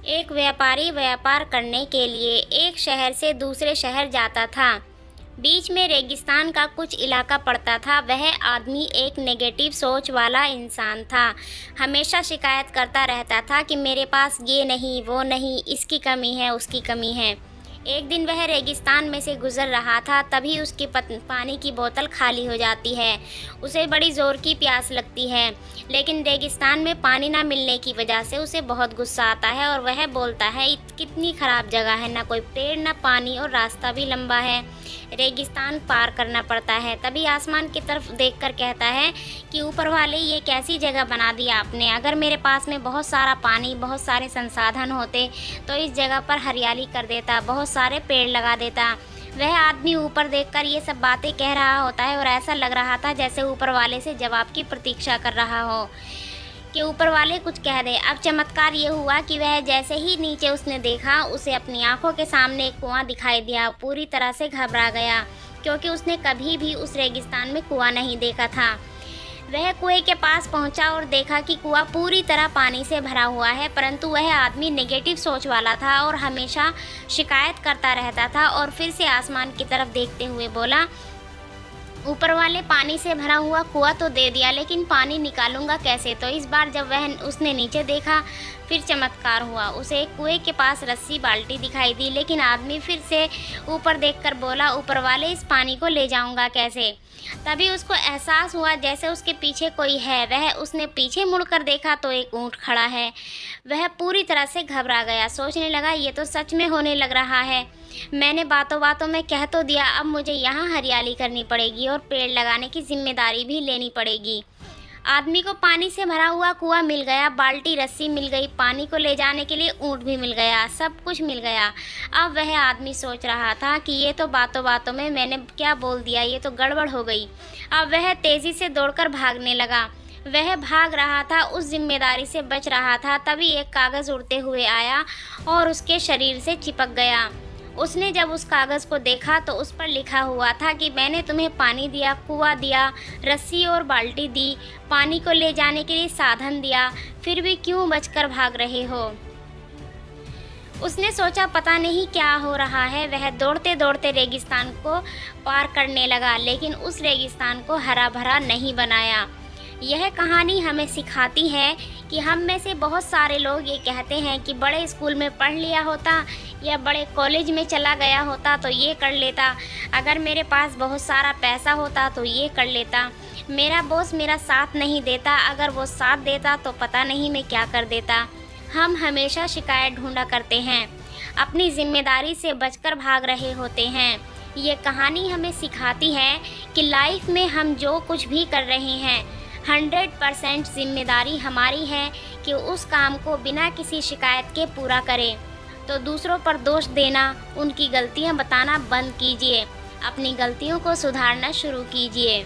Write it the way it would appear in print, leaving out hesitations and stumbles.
एक व्यापारी व्यापार करने के लिए एक शहर से दूसरे शहर जाता था। बीच में रेगिस्तान का कुछ इलाका पड़ता था। वह आदमी एक नेगेटिव सोच वाला इंसान था। हमेशा शिकायत करता रहता था कि मेरे पास ये नहीं, वो नहीं, इसकी कमी है, उसकी कमी है। एक दिन वह रेगिस्तान में से गुज़र रहा था, तभी उसकी पानी की बोतल खाली हो जाती है। उसे बड़ी ज़ोर की प्यास लगती है, लेकिन रेगिस्तान में पानी ना मिलने की वजह से उसे बहुत गुस्सा आता है और वह बोलता है, कितनी ख़राब जगह है, ना कोई पेड़, ना पानी, और रास्ता भी लंबा है। रेगिस्तान पार करना पड़ता है। तभी आसमान की तरफ देखकर कहता है कि ऊपर वाले, ये कैसी जगह बना दी आपने। अगर मेरे पास में बहुत सारा पानी, बहुत सारे संसाधन होते तो इस जगह पर हरियाली कर देता, बहुत सारे पेड़ लगा देता। वह आदमी ऊपर देखकर ये सब बातें कह रहा होता है और ऐसा लग रहा था जैसे ऊपर वाले से जवाब की प्रतीक्षा कर रहा हो कि ऊपर वाले कुछ कह दे। अब चमत्कार ये हुआ कि वह जैसे ही नीचे उसने देखा, उसे अपनी आंखों के सामने एक कुआं दिखाई दिया। पूरी तरह से घबरा गया, क्योंकि उसने कभी भी उस रेगिस्तान में कुआं नहीं देखा था। वह कुएं के पास पहुंचा और देखा कि कुआं पूरी तरह पानी से भरा हुआ है, परंतु वह आदमी नेगेटिव सोच वाला था और हमेशा शिकायत करता रहता था। और फिर से आसमान की तरफ देखते हुए बोला, ऊपर वाले, पानी से भरा हुआ कुआं तो दे दिया, लेकिन पानी निकालूंगा कैसे। तो इस बार जब उसने नीचे देखा, फिर चमत्कार हुआ। उसे एक कुएं के पास रस्सी, बाल्टी दिखाई दी, लेकिन आदमी फिर से ऊपर देखकर बोला, ऊपर वाले, इस पानी को ले जाऊंगा कैसे। तभी उसको एहसास हुआ जैसे उसके पीछे कोई है। उसने पीछे मुड़कर देखा तो एक ऊंट खड़ा है। वह पूरी तरह से घबरा गया, सोचने लगा, ये तो सच में होने लग रहा है। मैंने बातों बातों में कह तो दिया, अब मुझे यहाँ हरियाली करनी पड़ेगी और पेड़ लगाने की जिम्मेदारी भी लेनी पड़ेगी। आदमी को पानी से भरा हुआ कुआं मिल गया, बाल्टी, रस्सी मिल गई, पानी को ले जाने के लिए ऊंट भी मिल गया, सब कुछ मिल गया। अब वह आदमी सोच रहा था कि ये तो बातों बातों में मैंने क्या बोल दिया, ये तो गड़बड़ हो गई। अब वह तेज़ी से दौड़कर भागने लगा। वह भाग रहा था, उस जिम्मेदारी से बच रहा था। तभी एक कागज़ उड़ते हुए आया और उसके शरीर से चिपक गया। उसने जब उस कागज़ को देखा तो उस पर लिखा हुआ था कि मैंने तुम्हें पानी दिया, कुआं दिया, रस्सी और बाल्टी दी, पानी को ले जाने के लिए साधन दिया, फिर भी क्यों बचकर भाग रहे हो। उसने सोचा, पता नहीं क्या हो रहा है। वह दौड़ते दौड़ते रेगिस्तान को पार करने लगा, लेकिन उस रेगिस्तान को हरा भरा नहीं बनाया। यह कहानी हमें सिखाती है कि हम में से बहुत सारे लोग ये कहते हैं कि बड़े स्कूल में पढ़ लिया होता या बड़े कॉलेज में चला गया होता तो ये कर लेता, अगर मेरे पास बहुत सारा पैसा होता तो ये कर लेता, मेरा बॉस मेरा साथ नहीं देता, अगर वो साथ देता तो पता नहीं मैं क्या कर देता। हम हमेशा शिकायत ढूंढा करते हैं, अपनी जिम्मेदारी से बचकर भाग रहे होते हैं। ये कहानी हमें सिखाती है कि लाइफ में हम जो कुछ भी कर रहे हैं, 100% जिम्मेदारी हमारी है कि उस काम को बिना किसी शिकायत के पूरा करें। तो दूसरों पर दोष देना, उनकी गलतियां बताना बंद कीजिए, अपनी गलतियों को सुधारना शुरू कीजिए।